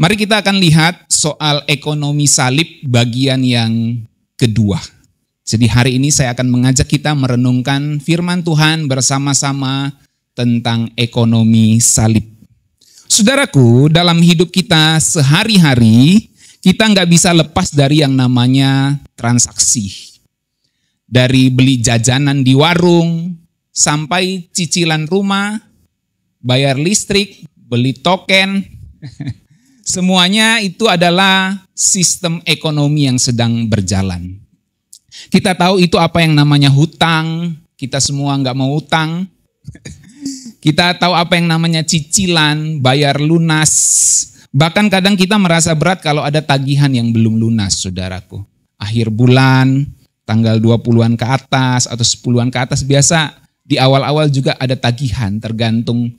Mari kita akan lihat soal ekonomi salib bagian yang kedua. Jadi hari ini saya akan mengajak kita merenungkan firman Tuhan bersama-sama tentang ekonomi salib. Saudaraku, dalam hidup kita sehari-hari, kita nggak bisa lepas dari yang namanya transaksi. Dari beli jajanan di warung, sampai cicilan rumah, bayar listrik, beli token, semuanya itu adalah sistem ekonomi yang sedang berjalan. Kita tahu itu apa yang namanya hutang, kita semua nggak mau hutang. Kita tahu apa yang namanya cicilan, bayar lunas. Bahkan kadang kita merasa berat kalau ada tagihan yang belum lunas, saudaraku. Akhir bulan, tanggal 20-an ke atas atau 10-an ke atas, biasa di awal-awal juga ada tagihan tergantung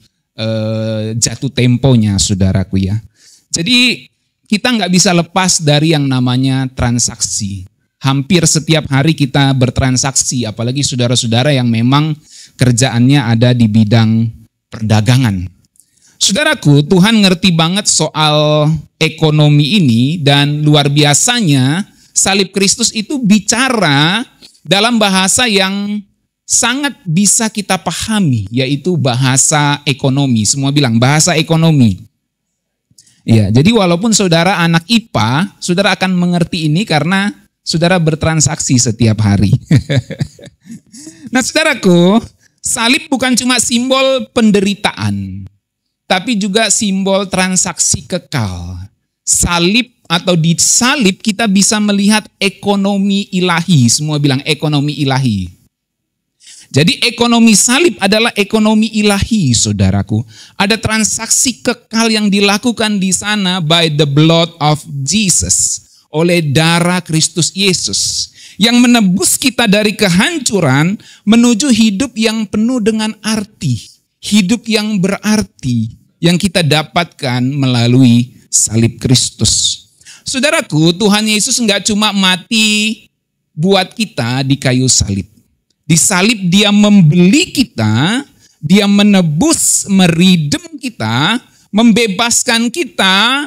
jatuh temponya, saudaraku ya. Jadi kita nggak bisa lepas dari yang namanya transaksi. Hampir setiap hari kita bertransaksi, apalagi saudara-saudara yang memang kerjaannya ada di bidang perdagangan. Saudaraku, Tuhan ngerti banget soal ekonomi ini dan luar biasanya salib Kristus itu bicara dalam bahasa yang sangat bisa kita pahami, yaitu bahasa ekonomi. Semua bilang bahasa ekonomi. Ya, jadi walaupun saudara anak IPA, saudara akan mengerti ini karena saudara bertransaksi setiap hari. Nah, saudaraku, salib bukan cuma simbol penderitaan, tapi juga simbol transaksi kekal. Salib atau di salib kita bisa melihat ekonomi ilahi. Semua bilang ekonomi ilahi. Jadi ekonomi salib adalah ekonomi ilahi, saudaraku. Ada transaksi kekal yang dilakukan di sana by the blood of Jesus. Oleh darah Kristus Yesus. Yang menebus kita dari kehancuran menuju hidup yang penuh dengan arti. Hidup yang berarti yang kita dapatkan melalui salib Kristus. Saudaraku, Tuhan Yesus enggak cuma mati buat kita di kayu salib. Di salib dia membeli kita, dia menebus, meridem kita, membebaskan kita,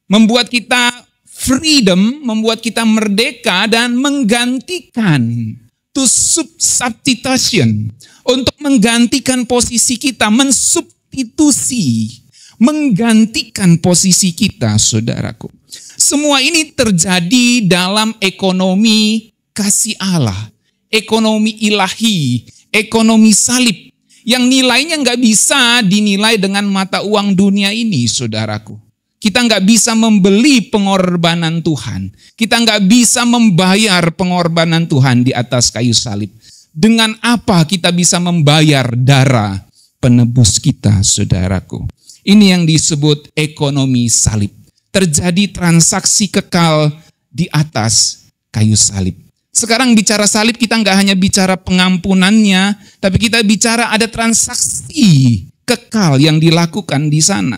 membuat kita freedom, membuat kita merdeka dan menggantikan. To substitution, untuk menggantikan posisi kita, mensubstitusi, menggantikan posisi kita, saudaraku. Semua ini terjadi dalam ekonomi kasih Allah, ekonomi ilahi, ekonomi salib, yang nilainya nggak bisa dinilai dengan mata uang dunia ini, saudaraku. Kita nggak bisa membeli pengorbanan Tuhan. Kita nggak bisa membayar pengorbanan Tuhan di atas kayu salib. Dengan apa kita bisa membayar darah penebus kita, saudaraku? Ini yang disebut ekonomi salib. Terjadi transaksi kekal di atas kayu salib. Sekarang bicara salib kita nggak hanya bicara pengampunannya, tapi kita bicara ada transaksi kekal yang dilakukan di sana.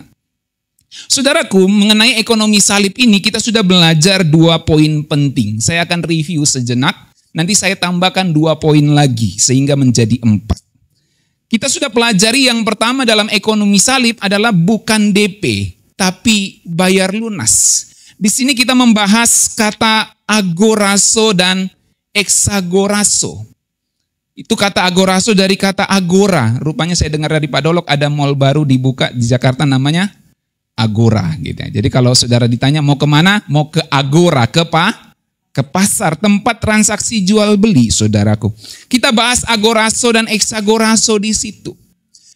Saudaraku, mengenai ekonomi salib ini kita sudah belajar 2 poin penting. Saya akan review sejenak, nanti saya tambahkan 2 poin lagi sehingga menjadi 4. Kita sudah pelajari yang pertama dalam ekonomi salib adalah bukan DP, tapi bayar lunas. Di sini kita membahas kata agorazo dan exagorazo. Itu kata agorazo dari kata agora. Rupanya saya dengar dari Pak Dolok ada mall baru dibuka di Jakarta namanya Agora gitu ya. Jadi kalau saudara ditanya mau kemana? Mau ke Agora, ke pasar, tempat transaksi jual beli, saudaraku. Kita bahas agorazo dan exagorazo di situ.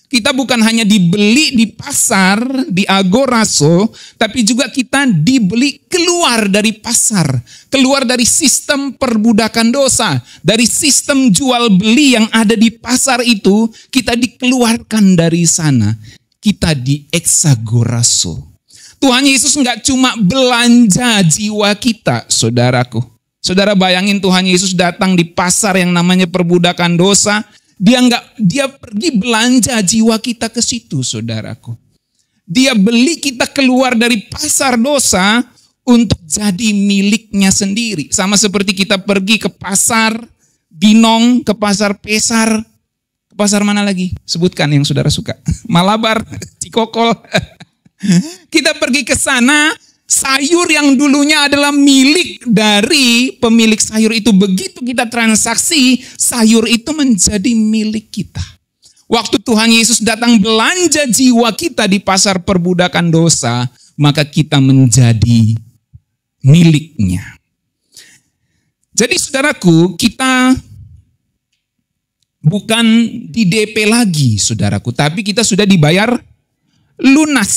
Kita bukan hanya dibeli di pasar, di agorazo, tapi juga kita dibeli keluar dari pasar, keluar dari sistem perbudakan dosa, dari sistem jual beli yang ada di pasar itu, kita dikeluarkan dari sana. Kita di exagorazo. Tuhan Yesus enggak cuma belanja jiwa kita, saudaraku. Saudara bayangin Tuhan Yesus datang di pasar yang namanya perbudakan dosa, dia pergi belanja jiwa kita ke situ, saudaraku. Dia beli kita keluar dari pasar dosa untuk jadi miliknya sendiri. Sama seperti kita pergi ke pasar Binong, ke pasar Pesar, pasar mana lagi? Sebutkan yang saudara suka. Malabar, Cikokol. Kita pergi ke sana, sayur yang dulunya adalah milik dari pemilik sayur itu. Begitu kita transaksi, sayur itu menjadi milik kita. Waktu Tuhan Yesus datang belanja jiwa kita di pasar perbudakan dosa, maka kita menjadi miliknya. Jadi saudaraku, kita bukan di DP lagi saudaraku, tapi kita sudah dibayar lunas.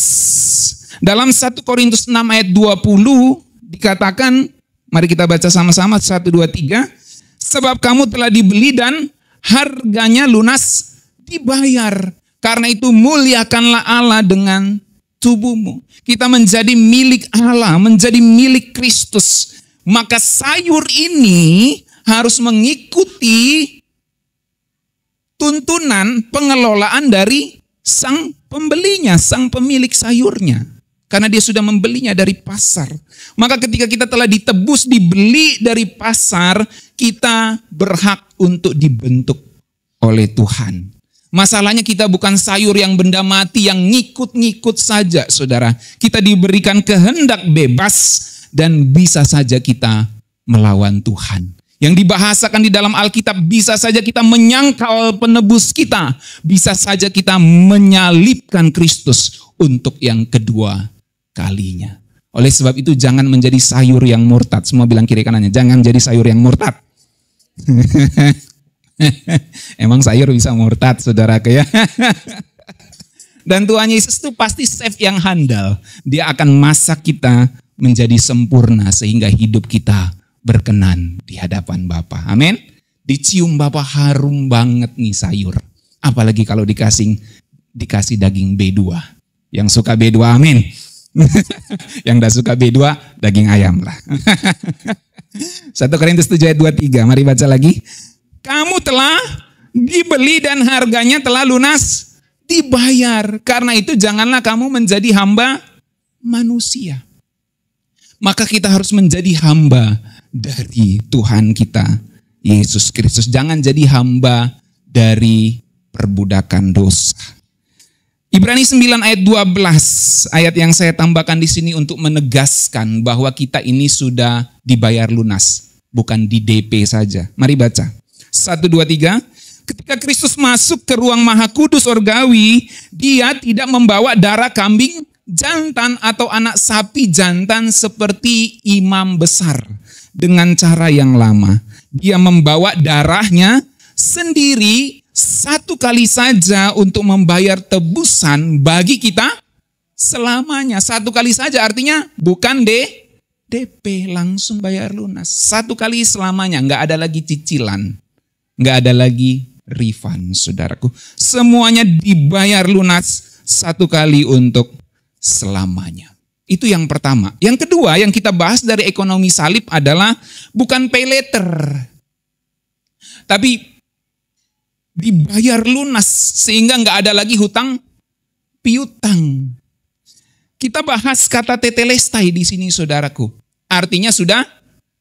Dalam 1 Korintus 6 ayat 20 dikatakan, mari kita baca sama-sama 1, 2, 3. Sebab kamu telah dibeli dan harganya lunas dibayar. Karena itu muliakanlah Allah dengan tubuhmu. Kita menjadi milik Allah, menjadi milik Kristus. Maka sayur ini harus mengikuti tuntunan pengelolaan dari sang pembelinya, sang pemilik sayurnya. Karena dia sudah membelinya dari pasar. Maka ketika kita telah ditebus, dibeli dari pasar, kita berhak untuk dibentuk oleh Tuhan. Masalahnya kita bukan sayur yang benda mati yang ngikut-ngikut saja, saudara. Kita diberikan kehendak bebas dan bisa saja kita melawan Tuhan. Yang dibahasakan di dalam Alkitab, bisa saja kita menyangkal penebus kita. Bisa saja kita menyalibkan Kristus untuk yang kedua kalinya. Oleh sebab itu jangan menjadi sayur yang murtad. Semua bilang kiri kanannya, jangan jadi sayur yang murtad. Emang sayur bisa murtad, saudaraku ya. Dan Tuhan Yesus itu pasti chef yang handal. Dia akan masak kita menjadi sempurna sehingga hidup kita berkenan di hadapan Bapa. Amin. Dicium Bapa harum banget nih sayur. Apalagi kalau dikasih daging B2. Yang suka B2 amin. Yang tidak suka B2 daging ayam lah. 1 Korintus 7 ayat 23. Mari baca lagi. Kamu telah dibeli dan harganya telah lunas dibayar. Karena itu janganlah kamu menjadi hamba manusia. Maka kita harus menjadi hamba dari Tuhan kita, Yesus Kristus. Jangan jadi hamba dari perbudakan dosa. Ibrani 9 ayat 12, ayat yang saya tambahkan di sini untuk menegaskan bahwa kita ini sudah dibayar lunas. Bukan di DP saja. Mari baca. 1, 2, 3. Ketika Kristus masuk ke ruang maha kudus surgawi, dia tidak membawa darah kambing jantan atau anak sapi jantan seperti imam besar dengan cara yang lama. Dia membawa darahnya sendiri satu kali saja untuk membayar tebusan bagi kita selamanya. Satu kali saja artinya bukan DP, langsung bayar lunas. Satu kali selamanya, nggak ada lagi cicilan. Nggak ada lagi refund, saudaraku. Semuanya dibayar lunas satu kali untuk selamanya. Itu yang pertama. Yang kedua yang kita bahas dari ekonomi salib adalah bukan pay later. Tapi dibayar lunas sehingga nggak ada lagi hutang piutang. Kita bahas kata tetelestai di sini, saudaraku. Artinya sudah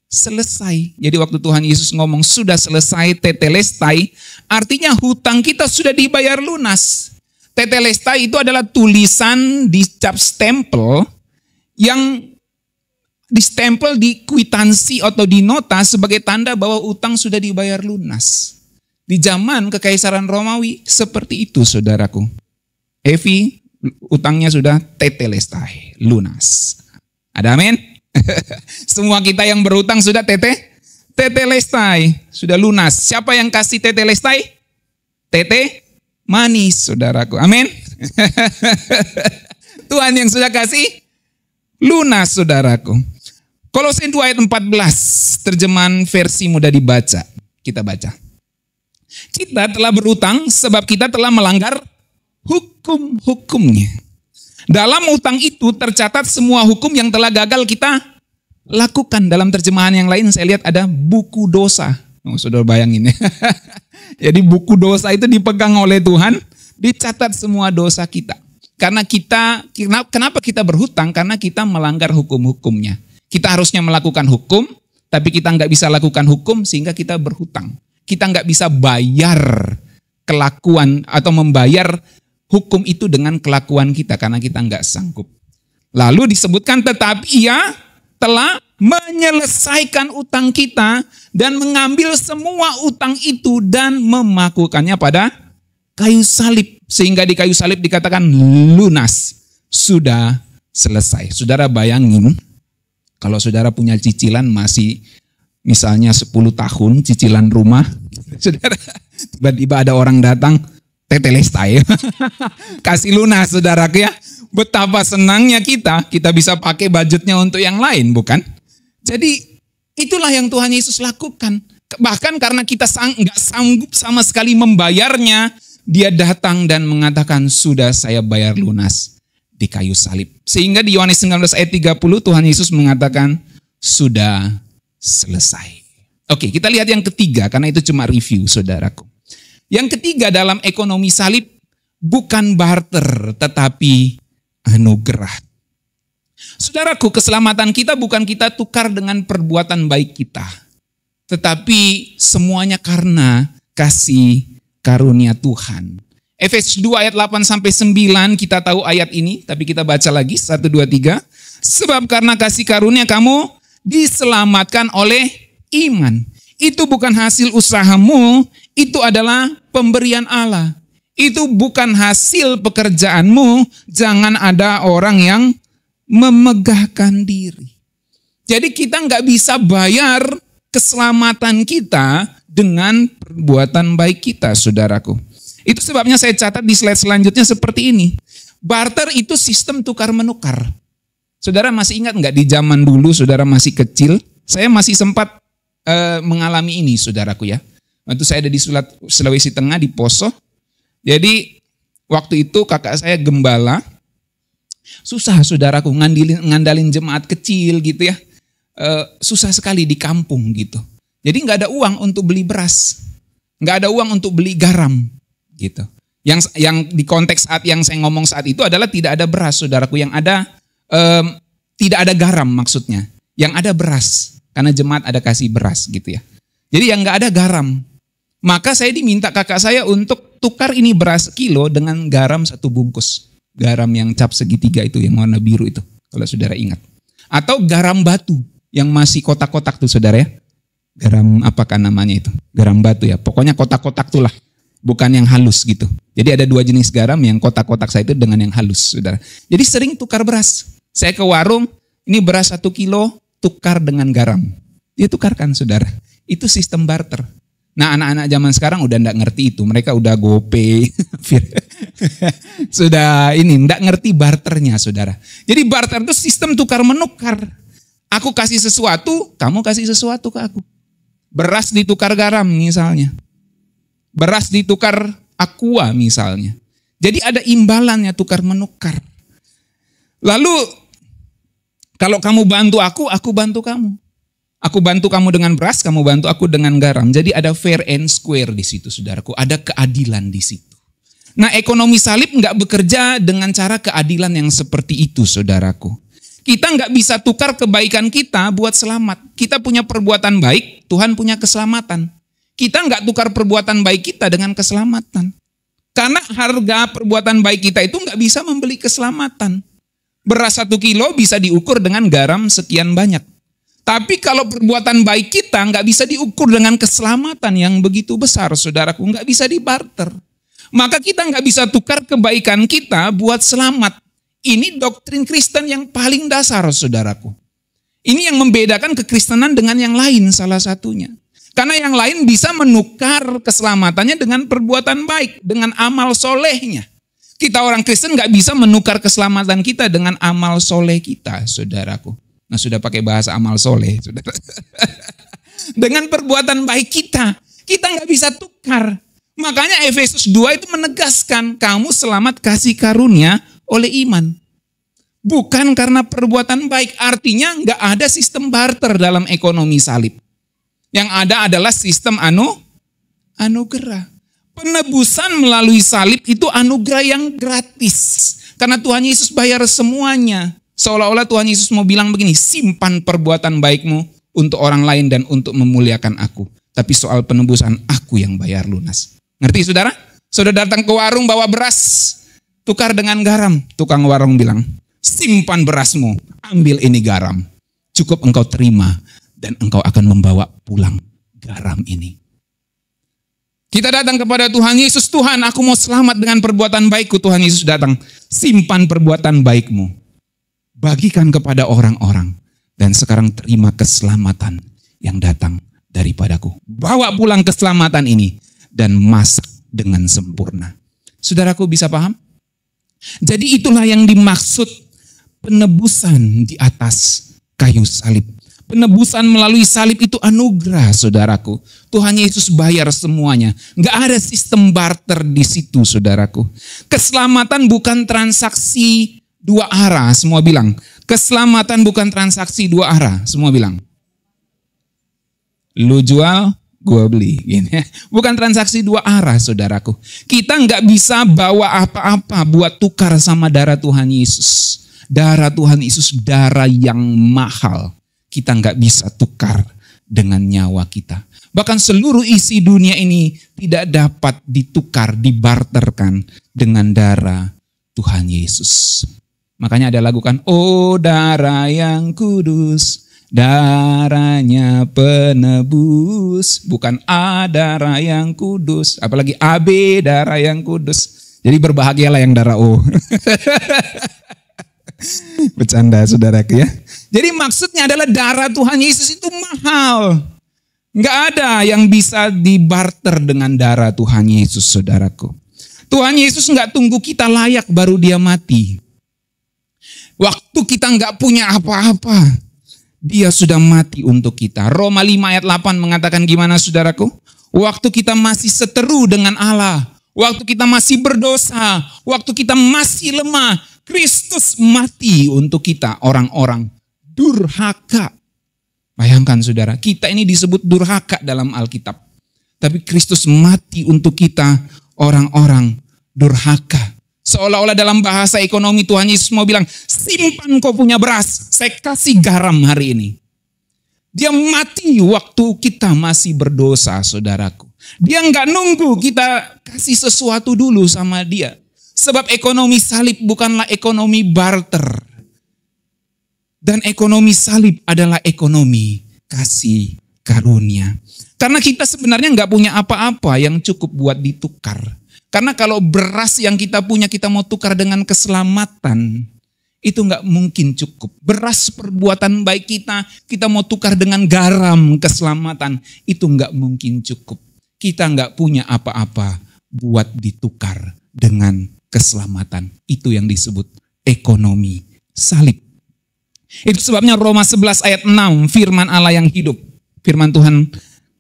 selesai. Jadi waktu Tuhan Yesus ngomong sudah selesai tetelestai, artinya hutang kita sudah dibayar lunas. Tetelestai itu adalah tulisan di cap stempel yang distempel di kwitansi atau di nota sebagai tanda bahwa utang sudah dibayar lunas. Di zaman Kekaisaran Romawi seperti itu, saudaraku. Evi, utangnya sudah tetelestai, lunas. Ada amin? Semua kita yang berutang sudah tetelestai, sudah lunas. Siapa yang kasih tetelestai? Tete manis, saudaraku. Amin. Tuhan yang sudah kasih lunas, saudaraku. Kolose 2 ayat 14, terjemahan versi mudah dibaca. Kita baca. Kita telah berutang sebab kita telah melanggar hukum-hukumnya. Dalam utang itu tercatat semua hukum yang telah gagal kita lakukan. Dalam terjemahan yang lain saya lihat ada buku dosa. Oh, saudara bayangin ya. Jadi buku dosa itu dipegang oleh Tuhan, dicatat semua dosa kita. Karena kenapa kita berhutang? Karena kita melanggar hukum-hukumnya. Kita harusnya melakukan hukum, tapi kita nggak bisa lakukan hukum sehingga kita berhutang. Kita nggak bisa bayar kelakuan atau membayar hukum itu dengan kelakuan kita karena kita nggak sanggup. Lalu disebutkan tetapi ia telah menyelesaikan utang kita dan mengambil semua utang itu dan memakukannya pada kayu salib. Sehingga di kayu salib dikatakan lunas, sudah selesai. Saudara bayangin kalau saudara punya cicilan masih misalnya 10 tahun cicilan rumah, saudara tiba-tiba ada orang datang, tetelestai, kasih lunas saudaraku ya. Betapa senangnya kita bisa pakai budgetnya untuk yang lain, bukan? Jadi itulah yang Tuhan Yesus lakukan. Bahkan karena kita nggak sanggup sama sekali membayarnya, dia datang dan mengatakan, sudah saya bayar lunas di kayu salib. Sehingga di Yohanes 19 ayat 30 Tuhan Yesus mengatakan, sudah selesai. Oke, kita lihat yang ketiga, karena itu cuma review saudaraku. Yang ketiga dalam ekonomi salib, bukan barter tetapi anugerah. Saudaraku, keselamatan kita bukan kita tukar dengan perbuatan baik kita, tetapi semuanya karena kasih karunia Tuhan. Efesus 2 ayat 8 sampai 9 kita tahu ayat ini, tapi kita baca lagi 1 2 3. Sebab karena kasih karunia kamu diselamatkan oleh iman. Itu bukan hasil usahamu, itu adalah pemberian Allah. Itu bukan hasil pekerjaanmu, jangan ada orang yang memegahkan diri. Jadi kita nggak bisa bayar keselamatan kita dengan perbuatan baik kita, saudaraku. Itu sebabnya saya catat di slide selanjutnya seperti ini. Barter itu sistem tukar menukar. Saudara masih ingat nggak di zaman dulu saudara masih kecil, saya masih sempat mengalami ini saudaraku ya. Waktu saya ada di Sulawesi Tengah di Poso. Jadi waktu itu kakak saya gembala, susah saudaraku ngandalin jemaat kecil gitu ya, susah sekali di kampung gitu. Jadi nggak ada uang untuk beli beras, nggak ada uang untuk beli garam gitu. Yang di konteks saat yang saya ngomong saat itu adalah tidak ada beras saudaraku, yang ada tidak ada garam maksudnya, yang ada beras karena jemaat ada kasih beras gitu ya. Jadi yang nggak ada garam. Maka saya diminta kakak saya untuk tukar ini beras kilo dengan garam 1 bungkus. Garam yang cap segitiga itu, yang warna biru itu, kalau saudara ingat. Atau garam batu, yang masih kotak-kotak tuh saudara ya. Garam apakah namanya itu? Garam batu ya, pokoknya kotak-kotak tuh lah. Bukan yang halus gitu. Jadi ada 2 jenis garam, yang kotak-kotak saya itu dengan yang halus saudara. Jadi sering tukar beras. Saya ke warung, ini beras 1 kilo, tukar dengan garam. Dia tukarkan saudara. Itu sistem barter. Nah anak-anak zaman sekarang udah enggak ngerti itu. Mereka udah GoPay. Sudah ini, enggak ngerti barternya saudara. Jadi barter itu sistem tukar menukar. Aku kasih sesuatu, kamu kasih sesuatu ke aku. Beras ditukar garam misalnya. Beras ditukar aqua misalnya. Jadi ada imbalannya tukar menukar. Lalu kalau kamu bantu aku bantu kamu. Aku bantu kamu dengan beras, kamu bantu aku dengan garam. Jadi ada fair and square di situ, saudaraku. Ada keadilan di situ. Nah, ekonomi salib nggak bekerja dengan cara keadilan yang seperti itu, saudaraku. Kita nggak bisa tukar kebaikan kita buat selamat. Kita punya perbuatan baik, Tuhan punya keselamatan. Kita nggak tukar perbuatan baik kita dengan keselamatan. Karena harga perbuatan baik kita itu nggak bisa membeli keselamatan. Beras 1 kilo bisa diukur dengan garam sekian banyak. Tapi kalau perbuatan baik kita nggak bisa diukur dengan keselamatan yang begitu besar, saudaraku, nggak bisa dibarter. Maka kita nggak bisa tukar kebaikan kita buat selamat. Ini doktrin Kristen yang paling dasar, saudaraku. Ini yang membedakan kekristenan dengan yang lain salah satunya. Karena yang lain bisa menukar keselamatannya dengan perbuatan baik, dengan amal solehnya. Kita orang Kristen nggak bisa menukar keselamatan kita dengan amal soleh kita, saudaraku. Nah sudah pakai bahasa amal soleh, saudara. Dengan perbuatan baik kita nggak bisa tukar. Makanya Efesus 2 itu menegaskan, kamu selamat kasih karunia oleh iman. Bukan karena perbuatan baik, artinya nggak ada sistem barter dalam ekonomi salib. Yang ada adalah sistem anugerah. Penebusan melalui salib itu anugerah yang gratis. Karena Tuhan Yesus bayar semuanya. Seolah-olah Tuhan Yesus mau bilang begini, simpan perbuatan baikmu untuk orang lain dan untuk memuliakan aku. Tapi soal penebusan, aku yang bayar lunas. Ngerti saudara? Saudara datang ke warung bawa beras, tukar dengan garam. Tukang warung bilang, simpan berasmu, ambil ini garam. Cukup engkau terima dan engkau akan membawa pulang garam ini. Kita datang kepada Tuhan Yesus, Tuhan aku mau selamat dengan perbuatan baikku. Tuhan Yesus datang, simpan perbuatan baikmu. Bagikan kepada orang-orang. Dan sekarang terima keselamatan yang datang daripadaku. Bawa pulang keselamatan ini dan masak dengan sempurna. Saudaraku bisa paham? Jadi itulah yang dimaksud penebusan di atas kayu salib. Penebusan melalui salib itu anugerah, saudaraku. Tuhan Yesus bayar semuanya. Nggak ada sistem barter di situ, saudaraku. Keselamatan bukan transaksi dua arah, semua bilang. Keselamatan bukan transaksi dua arah, semua bilang. Lu jual, gua beli. Gini. Bukan transaksi dua arah, saudaraku. Kita nggak bisa bawa apa-apa buat tukar sama darah Tuhan Yesus. Darah Tuhan Yesus, darah yang mahal. Kita nggak bisa tukar dengan nyawa kita. Bahkan seluruh isi dunia ini tidak dapat ditukar, dibarterkan dengan darah Tuhan Yesus. Makanya ada lagu kan, oh darah yang kudus, darahnya penebus. Bukan A darah yang kudus, apalagi AB darah yang kudus. Jadi berbahagialah yang darah O. Bercanda saudaraku ya. Jadi maksudnya adalah darah Tuhan Yesus itu mahal. Nggak ada yang bisa dibarter dengan darah Tuhan Yesus, saudaraku. Tuhan Yesus nggak tunggu kita layak baru dia mati. Waktu kita nggak punya apa-apa, dia sudah mati untuk kita. Roma 5 ayat 8 mengatakan gimana saudaraku? Waktu kita masih seteru dengan Allah, waktu kita masih berdosa, waktu kita masih lemah, Kristus mati untuk kita, orang-orang durhaka. Bayangkan saudara, kita ini disebut durhaka dalam Alkitab. Tapi Kristus mati untuk kita, orang-orang durhaka. Seolah-olah dalam bahasa ekonomi Tuhan Yesus mau bilang, simpan kau punya beras, saya kasih garam hari ini. Dia mati waktu kita masih berdosa, saudaraku. Dia nggak nunggu kita kasih sesuatu dulu sama dia. Sebab ekonomi salib bukanlah ekonomi barter. Dan ekonomi salib adalah ekonomi kasih karunia. Karena kita sebenarnya nggak punya apa-apa yang cukup buat ditukar. Karena kalau beras yang kita punya kita mau tukar dengan keselamatan, itu nggak mungkin cukup. Beras perbuatan baik kita mau tukar dengan garam keselamatan, itu nggak mungkin cukup. Kita nggak punya apa-apa buat ditukar dengan keselamatan. Itu yang disebut ekonomi salib. Itu sebabnya Roma 11 ayat 6, firman Allah yang hidup. Firman Tuhan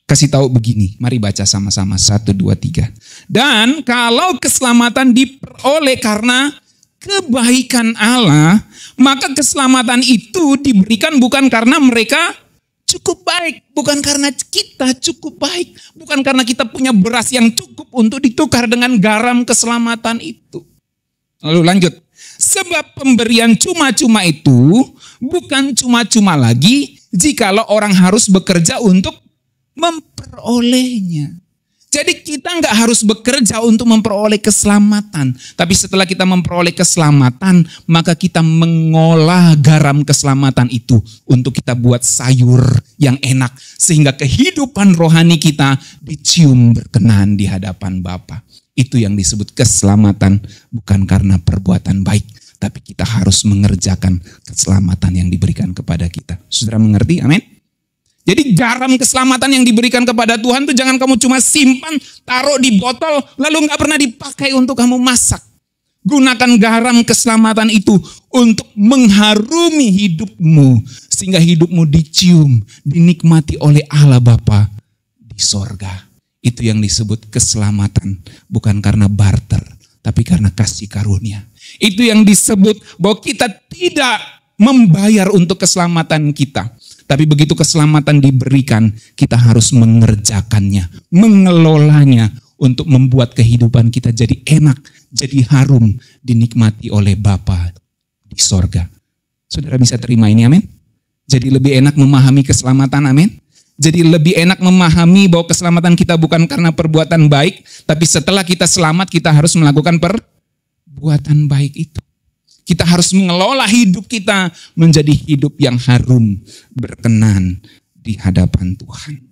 kasih tahu begini, mari baca sama-sama 1, 2, 3. Dan kalau keselamatan diperoleh karena kebaikan Allah, maka keselamatan itu diberikan bukan karena mereka cukup baik, bukan karena kita cukup baik, bukan karena kita punya beras yang cukup untuk ditukar dengan garam keselamatan itu. Lalu lanjut, sebab pemberian cuma-cuma itu bukan cuma-cuma lagi jikalau orang harus bekerja untuk memperolehnya. Jadi kita nggak harus bekerja untuk memperoleh keselamatan. Tapi setelah kita memperoleh keselamatan, maka kita mengolah garam keselamatan itu untuk kita buat sayur yang enak. Sehingga kehidupan rohani kita dicium berkenan di hadapan Bapa. Itu yang disebut keselamatan, bukan karena perbuatan baik. Tapi kita harus mengerjakan keselamatan yang diberikan kepada kita. Saudara mengerti? Amin. Jadi garam keselamatan yang diberikan kepada Tuhan itu jangan kamu cuma simpan, taruh di botol, lalu nggak pernah dipakai untuk kamu masak. Gunakan garam keselamatan itu untuk mengharumi hidupmu. Sehingga hidupmu dicium, dinikmati oleh Allah Bapa di sorga. Itu yang disebut keselamatan. Bukan karena barter, tapi karena kasih karunia. Itu yang disebut bahwa kita tidak membayar untuk keselamatan kita. Tapi begitu keselamatan diberikan, kita harus mengerjakannya, mengelolanya untuk membuat kehidupan kita jadi enak, jadi harum, dinikmati oleh Bapa di sorga. Saudara bisa terima ini, amin? Jadi lebih enak memahami keselamatan, amin? Jadi lebih enak memahami bahwa keselamatan kita bukan karena perbuatan baik, tapi setelah kita selamat kita harus melakukan perbuatan baik itu. Kita harus mengelola hidup kita menjadi hidup yang harum, berkenan di hadapan Tuhan.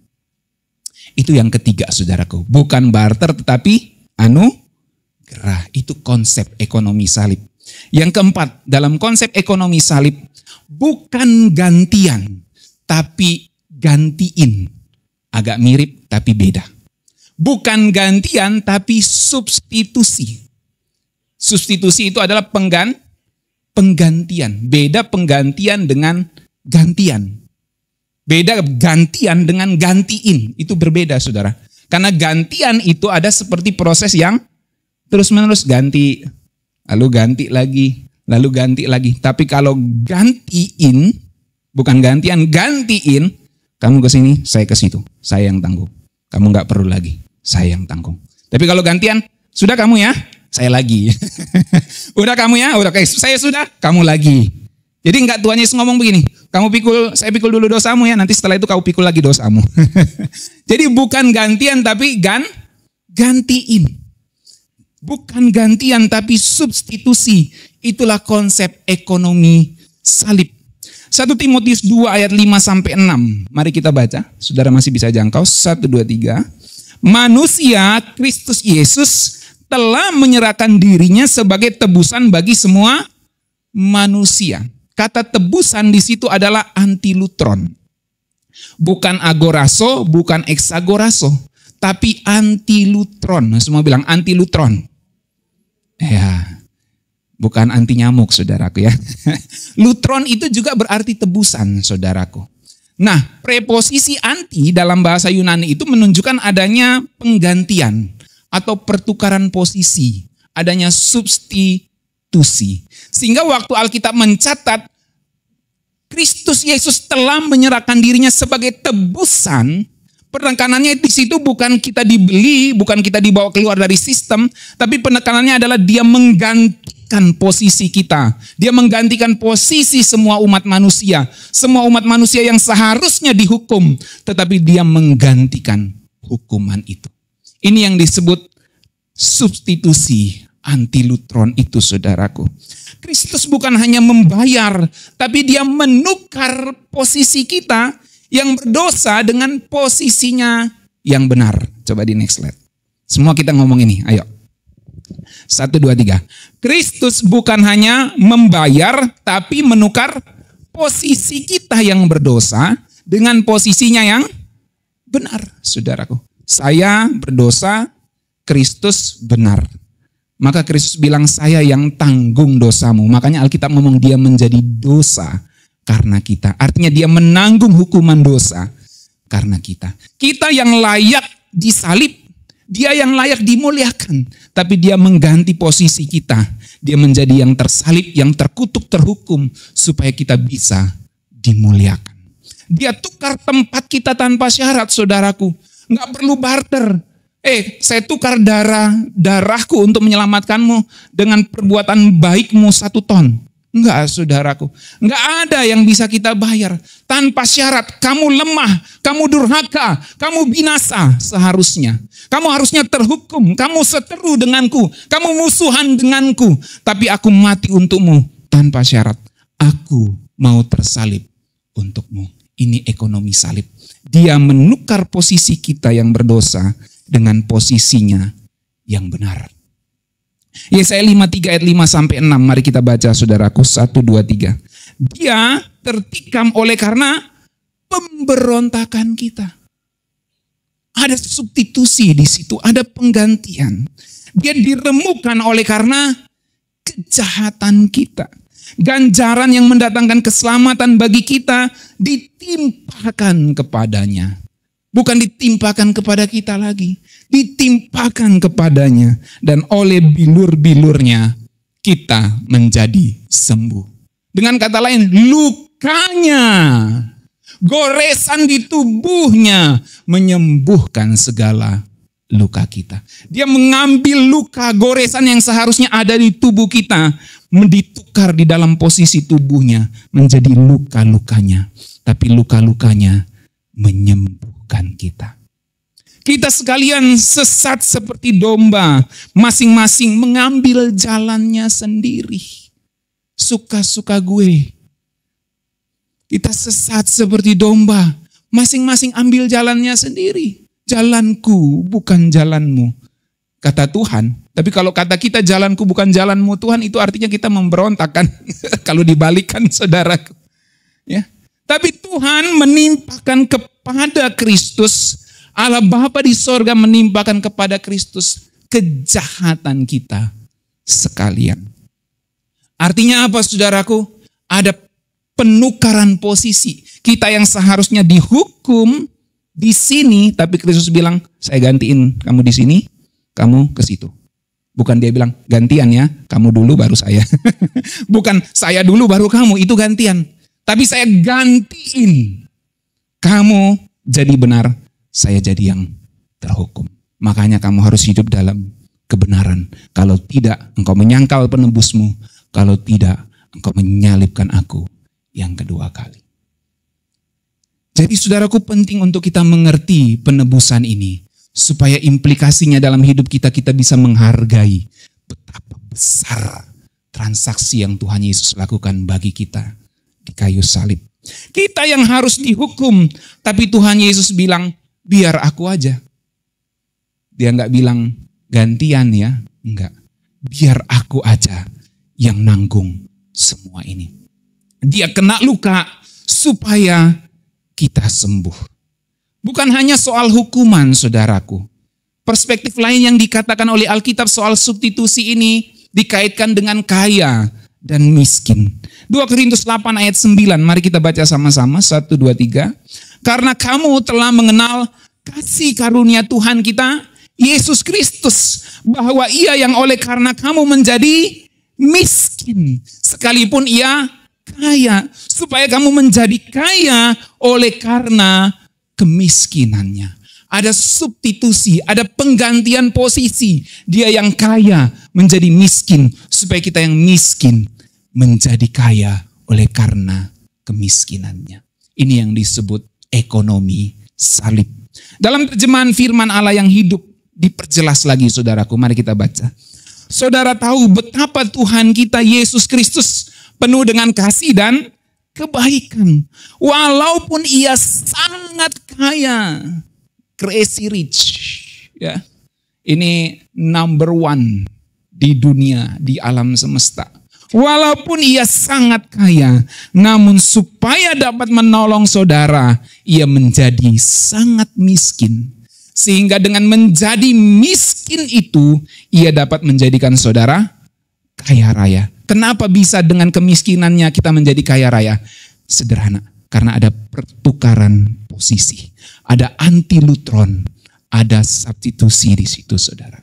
Itu yang ketiga, saudaraku. Bukan barter tetapi anugerah. Itu konsep ekonomi salib. Yang keempat, dalam konsep ekonomi salib, bukan gantian, tapi gantiin. Agak mirip tapi beda. Bukan gantian tapi substitusi. Substitusi itu adalah penggantian. Beda penggantian dengan gantian. Beda gantian dengan gantiin. Itu berbeda, saudara. Karena gantian itu ada seperti proses yang terus-menerus ganti. Lalu ganti lagi. Lalu ganti lagi. Tapi kalau gantiin, bukan gantian, gantiin. Kamu ke sini, saya ke situ. Saya yang tanggung. Kamu nggak perlu lagi. Saya yang tanggung. Tapi kalau gantian, sudah kamu ya, saya lagi. Udah kamu ya, udah saya sudah, kamu lagi. Jadi enggak Tuhan Yesus ngomong begini, saya pikul dulu dosamu ya, nanti setelah itu kau pikul lagi dosamu. Jadi bukan gantian tapi gantiin. Bukan gantian tapi substitusi. Itulah konsep ekonomi salib. 1 Timotius 2 ayat 5-6. Mari kita baca. Saudara masih bisa jangkau. 1, 2, 3. Manusia Kristus Yesus telah menyerahkan dirinya sebagai tebusan bagi semua manusia. Kata tebusan di situ adalah antilutron. Bukan agoraso, bukan eksagoraso. Tapi antilutron. Semua bilang antilutron. Ya. Bukan anti nyamuk, saudaraku ya. Lutron itu juga berarti tebusan, saudaraku. Nah, preposisi anti dalam bahasa Yunani itu menunjukkan adanya penggantian atau pertukaran posisi, adanya substitusi. Sehingga waktu Alkitab mencatat Kristus Yesus telah menyerahkan dirinya sebagai tebusan, penekanannya di situ bukan kita dibeli, bukan kita dibawa keluar dari sistem, tapi penekanannya adalah dia menggantikan posisi kita. Dia menggantikan posisi semua umat manusia. Semua umat manusia yang seharusnya dihukum, tetapi dia menggantikan hukuman itu. Ini yang disebut substitusi antilutron itu, saudaraku. Kristus bukan hanya membayar, tapi dia menukar posisi kita yang berdosa dengan posisinya yang benar. Coba di next slide. Semua kita ngomong ini, ayo. 1, 2, 3. Kristus bukan hanya membayar, tapi menukar posisi kita yang berdosa dengan posisinya yang benar, saudaraku. Saya berdosa, Kristus benar. Maka Kristus bilang, saya yang tanggung dosamu. Makanya Alkitab ngomong dia menjadi dosa karena kita. Artinya dia menanggung hukuman dosa karena kita. Kita yang layak disalib, dia yang layak dimuliakan. Tapi dia mengganti posisi kita. Dia menjadi yang tersalib, yang terkutuk, terhukum. Supaya kita bisa dimuliakan. Dia tukar tempat kita tanpa syarat, saudaraku. Nggak perlu barter. Saya tukar darahku untuk menyelamatkanmu dengan perbuatan baikmu 1 ton. Enggak, saudaraku. Enggak ada yang bisa kita bayar. Tanpa syarat, kamu lemah, kamu durhaka, kamu binasa seharusnya. Kamu harusnya terhukum, kamu seteru denganku, kamu musuhan denganku. Tapi aku mati untukmu tanpa syarat. Aku mau tersalib untukmu. Ini ekonomi salib. Dia menukar posisi kita yang berdosa dengan posisinya yang benar. Yesaya 53 ayat 5-6. Mari kita baca, saudaraku. 1, 2, 3. Dia tertikam oleh karena pemberontakan kita. Ada substitusi di situ, ada penggantian. Dia diremukkan oleh karena kejahatan kita. Ganjaran yang mendatangkan keselamatan bagi kita ditimpakan kepadanya. Bukan ditimpakan kepada kita lagi. Ditimpakan kepadanya. Dan oleh bilur-bilurnya kita menjadi sembuh. Dengan kata lain, lukanya, goresan di tubuhnya menyembuhkan segala luka kita. Dia mengambil luka goresan yang seharusnya ada di tubuh kita, ditukar di dalam posisi tubuhnya menjadi luka-lukanya. Tapi luka-lukanya menyembuhkan kita. Kita sekalian sesat seperti domba, masing-masing mengambil jalannya sendiri. suka-suka gue. Kita sesat seperti domba. Masing-masing ambil jalannya sendiri. Jalanku bukan jalanmu, kata Tuhan. Tapi kalau kata kita jalanku bukan jalanmu Tuhan, itu artinya kita memberontak kan. Kalau dibalikkan saudaraku. Ya. Tapi Tuhan menimpakan kepada Kristus, Allah Bapa di sorga menimpakan kepada Kristus kejahatan kita sekalian. Artinya apa saudaraku? Ada penukaran posisi. Kita yang seharusnya dihukum di sini, tapi Kristus bilang, saya gantiin kamu di sini, kamu ke situ. Bukan dia bilang, gantian ya, kamu dulu baru saya. Bukan saya dulu baru kamu, itu gantian. Tapi saya gantiin. Kamu jadi benar, saya jadi yang terhukum. Makanya kamu harus hidup dalam kebenaran. Kalau tidak, engkau menyangkal penebusmu. Kalau tidak, engkau menyalibkan aku yang kedua kali. Jadi saudaraku, penting untuk kita mengerti penebusan ini. Supaya implikasinya dalam hidup kita, kita bisa menghargai betapa besar transaksi yang Tuhan Yesus lakukan bagi kita di kayu salib. Kita yang harus dihukum, tapi Tuhan Yesus bilang, biar aku aja. Dia nggak bilang gantian ya, enggak. Biar aku aja yang nanggung semua ini. Dia kena luka supaya kita sembuh. Bukan hanya soal hukuman, saudaraku. Perspektif lain yang dikatakan oleh Alkitab soal substitusi ini dikaitkan dengan kaya dan miskin. 2 Korintus 8 ayat 9, mari kita baca sama-sama, 1, 2, 3. Karena kamu telah mengenal kasih karunia Tuhan kita, Yesus Kristus, bahwa ia yang oleh karena kamu menjadi miskin, sekalipun ia kaya, supaya kamu menjadi kaya oleh karena kemiskinannya. Ada substitusi, ada penggantian posisi. Dia yang kaya menjadi miskin, supaya kita yang miskin menjadi kaya oleh karena kemiskinannya. Ini yang disebut ekonomi salib. Dalam terjemahan firman Allah yang hidup, diperjelas lagi saudaraku, mari kita baca. Saudara tahu betapa Tuhan kita Yesus Kristus penuh dengan kasih dan kebaikan. Walaupun ia sangat kaya, crazy rich, ya. Ini number one di dunia, di alam semesta. Walaupun ia sangat kaya, namun supaya dapat menolong saudara, ia menjadi sangat miskin. Sehingga dengan menjadi miskin itu, ia dapat menjadikan saudara kaya raya. Kenapa bisa dengan kemiskinannya kita menjadi kaya raya? Sederhana, karena ada pertukaran posisi. Ada antilutron, ada substitusi di situ saudara.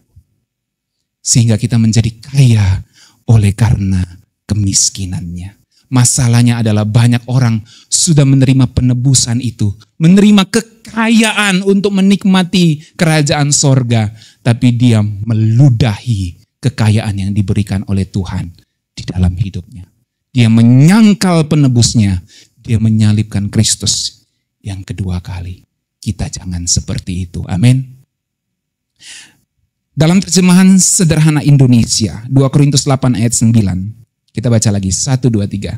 Sehingga kita menjadi kaya oleh karena kemiskinannya. Masalahnya adalah banyak orang sudah menerima penebusan itu. Menerima kekayaan untuk menikmati kerajaan sorga. Tapi dia meludahi kekayaan yang diberikan oleh Tuhan di dalam hidupnya. Dia menyangkal penebusnya. Dia menyalibkan Kristus yang kedua kali. Kita jangan seperti itu. Amin. Dalam terjemahan sederhana Indonesia, 2 Korintus 8 ayat 9. Kita baca lagi, 1, 2, 3.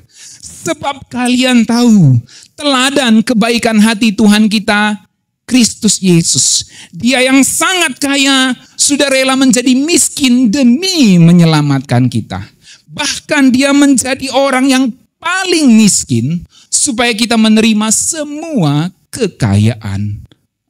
Sebab kalian tahu teladan kebaikan hati Tuhan kita, Kristus Yesus. Dia yang sangat kaya, sudah rela menjadi miskin demi menyelamatkan kita. Bahkan dia menjadi orang yang paling miskin, supaya kita menerima semua kekayaan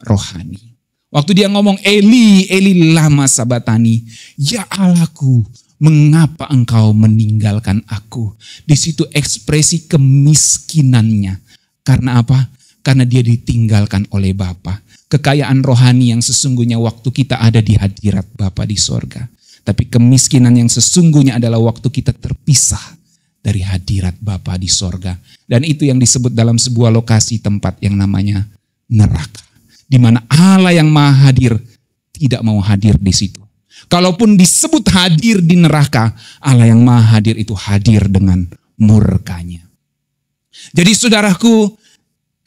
rohani. Waktu dia ngomong, Eli, Eli lama sabatani, ya Allahku, mengapa engkau meninggalkan aku? Di situ ekspresi kemiskinannya. Karena apa? Karena dia ditinggalkan oleh Bapa. Kekayaan rohani yang sesungguhnya waktu kita ada di hadirat Bapa di sorga. Tapi kemiskinan yang sesungguhnya adalah waktu kita terpisah dari hadirat Bapa di sorga. Dan itu yang disebut dalam sebuah lokasi tempat yang namanya neraka. Di mana Allah yang maha hadir tidak mau hadir di situ. Kalaupun disebut hadir di neraka, Allah yang maha hadir itu hadir dengan murkanya. Jadi saudaraku,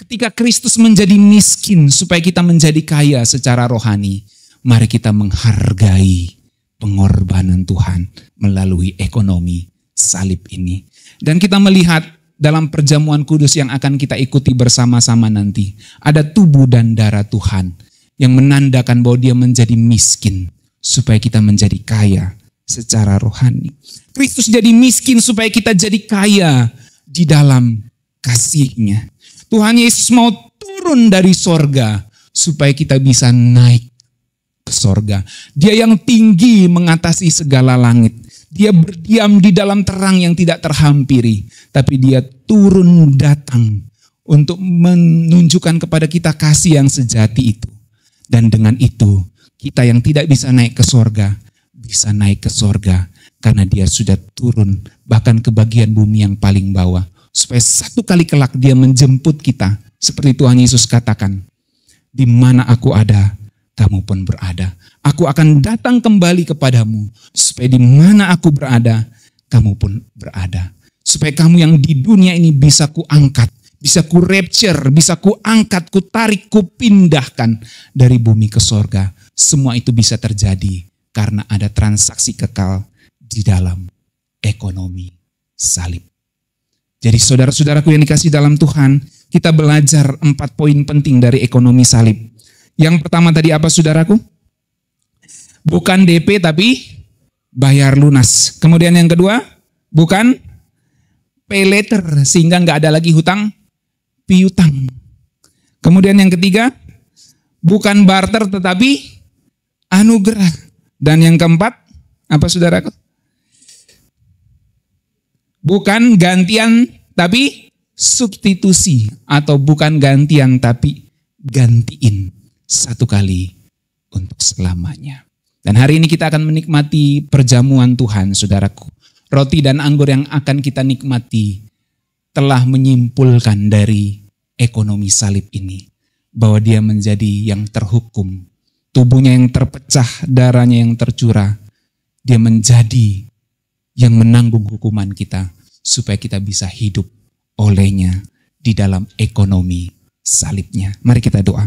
ketika Kristus menjadi miskin supaya kita menjadi kaya secara rohani, mari kita menghargai pengorbanan Tuhan melalui ekonomi salib ini. Dan kita melihat dalam perjamuan kudus yang akan kita ikuti bersama-sama nanti, ada tubuh dan darah Tuhan yang menandakan bahwa dia menjadi miskin supaya kita menjadi kaya secara rohani. Kristus jadi miskin supaya kita jadi kaya di dalam kasih-Nya. Tuhan Yesus mau turun dari sorga supaya kita bisa naik ke sorga. Dia yang tinggi mengatasi segala langit. Dia berdiam di dalam terang yang tidak terhampiri. Tapi dia turun datang untuk menunjukkan kepada kita kasih yang sejati itu. Dan dengan itu kita yang tidak bisa naik ke sorga, bisa naik ke sorga. Karena dia sudah turun bahkan ke bagian bumi yang paling bawah. Supaya satu kali kelak dia menjemput kita. Seperti Tuhan Yesus katakan, di mana aku ada, kamu pun berada. Aku akan datang kembali kepadamu, supaya di mana aku berada, kamu pun berada. Supaya kamu yang di dunia ini bisa kuangkat, bisa ku rapture, bisa ku angkat, ku tarik, ku pindahkan dari bumi ke sorga. Semua itu bisa terjadi karena ada transaksi kekal di dalam ekonomi salib. Jadi saudara-saudaraku yang dikasih dalam Tuhan, kita belajar 4 poin penting dari ekonomi salib. Yang pertama tadi apa saudaraku? Bukan DP tapi bayar lunas. Kemudian yang kedua, bukan pay later sehingga nggak ada lagi hutang piutang. Kemudian yang ketiga, bukan barter tetapi anugerah. Dan yang keempat, apa saudaraku? Bukan gantian tapi substitusi, atau bukan gantian tapi gantiin satu kali untuk selamanya. Dan hari ini kita akan menikmati perjamuan Tuhan, saudaraku. Roti dan anggur yang akan kita nikmati telah menyimpulkan dari ekonomi salib ini bahwa dia menjadi yang terhukum, tubuhnya yang terpecah, darahnya yang tercurah. Dia menjadi yang menanggung hukuman kita supaya kita bisa hidup olehnya di dalam ekonomi salibnya. Mari kita doa.